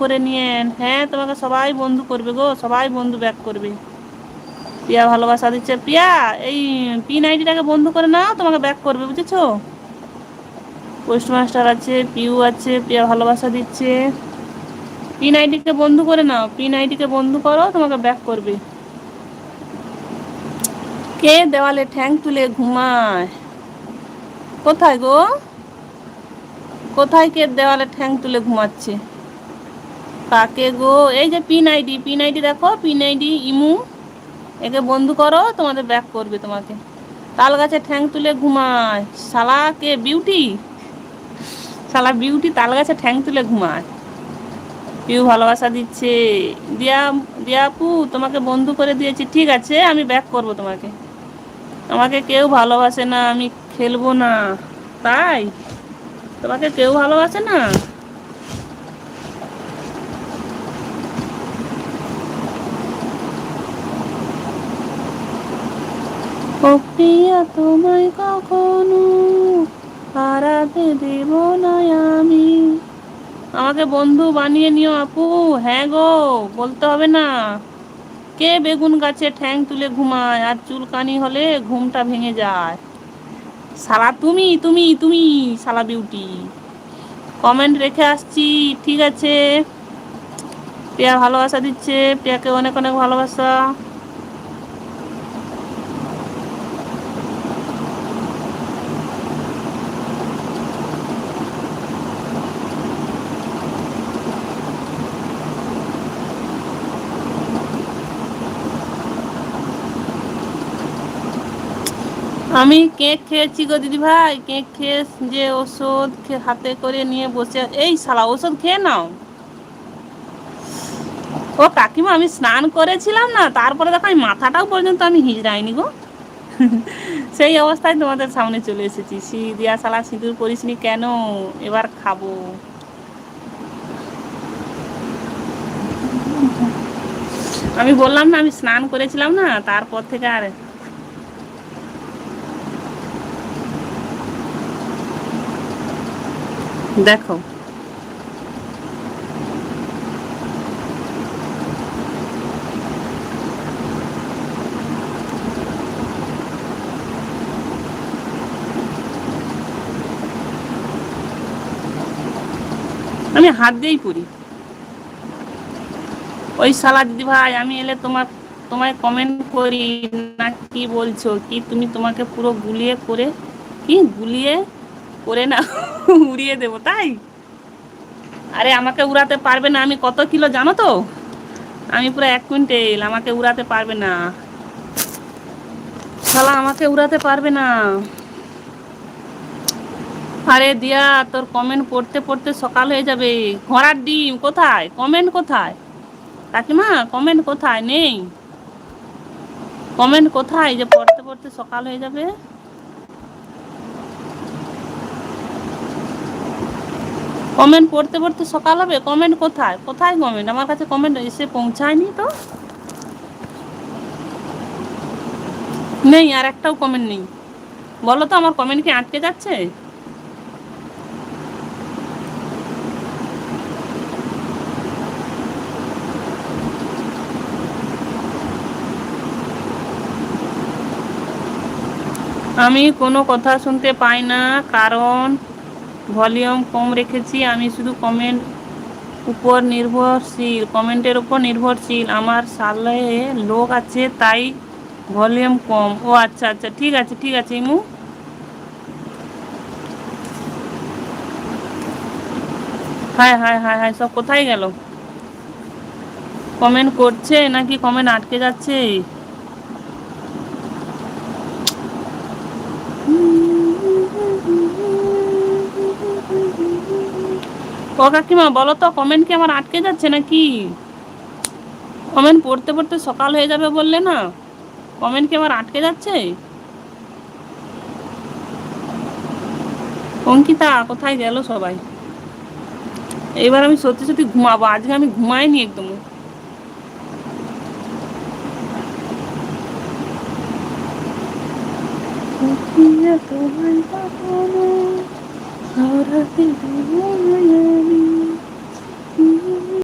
করে নিয়েন। হ্যাঁ, তোমাকে সবাই বন্ধু করবে গো, সবাই বন্ধু ব্যাক করবে। প্রিয়া ভালোবাসা দিচ্ছে। প্রিয়া, এই পিন আইডিটাকে বন্ধু করে নাও, তোমাকে ব্যাক করবে, বুঝেছো? পোস্ট মাস্টার আছে, পিউ আছে, প্রিয়া ভালোবাসা দিচ্ছে। পিন আইডিকে বন্ধু করে নাও, পিন আইডিকে বন্ধু করো, তোমাকে ব্যাক করবে। কে দেওয়ালে ঠ্যাং তুলে ঘুমায়? কোথায় গো? কোথায় কে দেওয়ালে ঠ্যাং তুলে ঘুমাচ্ছে? কাকে গো? এই যে পিন আইডি, পিন আইডি দেখো, পিন আইডি ইমু, একে বন্ধু করো, তোমাদের ব্যাক করবে তোমাকে। তাল গাছে ঠ্যাং তুলে ঘুমায় শালা কে? বিউটি? শালা বিউটি তাল গাছে ঠ্যাং তুলে ঘুমায়। পিউ ভালোবাসা দিচ্ছে। দিয়া, দিয়া আপু তোমাকে বন্ধু করে দিয়েছি, ঠিক আছে, আমি ব্যাক করব তোমাকে। আমাকে কেউ ভালোবাসে না, আমি খেলবো না। তাই? তোমাকে কেউ ভালোবাসে না? ও প্রিয়া, তোমায় কখনো হারাতে দেব না আমি। আমাকে বন্ধু বানিয়ে নিও আপু। হ্যাঁ গো, বলতে হবে না। কে বেগুন গাছে ঠ্যাং তুলে ঘুমায় আর চুলকানি হলে ঘুমটা ভেঙে যায়? শালা তুমি, তুমি তুমি শালা বিউটি। কমেন্ট রেখে আসছি, ঠিক আছে? প্রিয়া ভালোবাসা দিচ্ছে, প্রিয়াকে অনেক অনেক ভালোবাসা। আমি কেক খেয়েছি গো দিদি ভাই, কেক খেয়ে যে ওষুধ হাতে করে নিয়ে বসে। এই শালা ওষুধ খেয়ে নাও। ও কাকিমা, আমি স্নান করেছিলাম না, তারপরে দেখো আমি মাথাটাও পর্যন্ত আমি হিজড়াইনি গো। সেই অবস্থায় তোমাদের সামনে চলে এসেছি। দিয়া শালা সিঁদুর করিসনি কেন? এবার খাবো। আমি বললাম না আমি স্নান করেছিলাম না, তারপর থেকে আর। দেখো, আমি হাত দিয়েই পড়ি। ওই শালা দিদি ভাই, আমি এলে তোমায় কমেন্ট করি না? কি বলছো কি তুমি? তোমাকে পুরো গুলিয়ে করে, কি গুলিয়ে করে না উড়িয়ে দেবো, তাই? আরে আমাকে উড়াতে পারবে না, আমি কত কিলো জানো তো? আমি পুরো 1 কুইন্টেল, আমাকে উড়াতে পারবে না। শালা আমাকে উড়াতে পারবে না। আরে দিয়া, তোর কমেন্ট পড়তে পড়তে সকাল হয়ে যাবে। ঘোড়ার ডিম কোথায়? কমেন্ট কোথায়? কাকিমা কমেন্ট কোথায়? নেই কমেন্ট কোথায় যে পড়তে পড়তে সকাল হয়ে যাবে? কমেন্ট পড়তে পড়তে সকাল হবে? কমেন্ট কোথায়? কোথায় কমেন্ট? আমার কাছে কমেন্ট এসে পৌঁছায়নি তো। নেই, আর একটাও কমেন্ট নেই। বলো তো, আমার কমেন্ট কি আটকে যাচ্ছে? আমি কোনো কথা শুনতে পাই না, কারণ ভলিউম কম রেখেছি। আমি শুধু কমেন্টের উপর নির্ভরশীল। আমার সালে লোক আছে, তাই ভলিউম কম। ও আচ্ছা আচ্ছা, ঠিক আছে ঠিক আছে ইমু। হ্যাঁ হ্যাঁ হ্যাঁ হ্যাঁ, সব কোথায় গেল? কমেন্ট করছে নাকি কমেন্ট আটকে যাচ্ছে? ও কাকিমা, বলো তো, কমেন্ট কি আমার আটকে যাচ্ছে নাকি? কমেন্ট পড়তে পড়তে সকাল হয়ে যাবে বললে না, কমেন্ট কি আমার আটকে যাচ্ছে? অঙ্কিতা, কোথায় গেল সবাই? এবার আমি সত্যি সত্যি ঘুমাবো, আজকে আমি ঘুমাইনি একদম।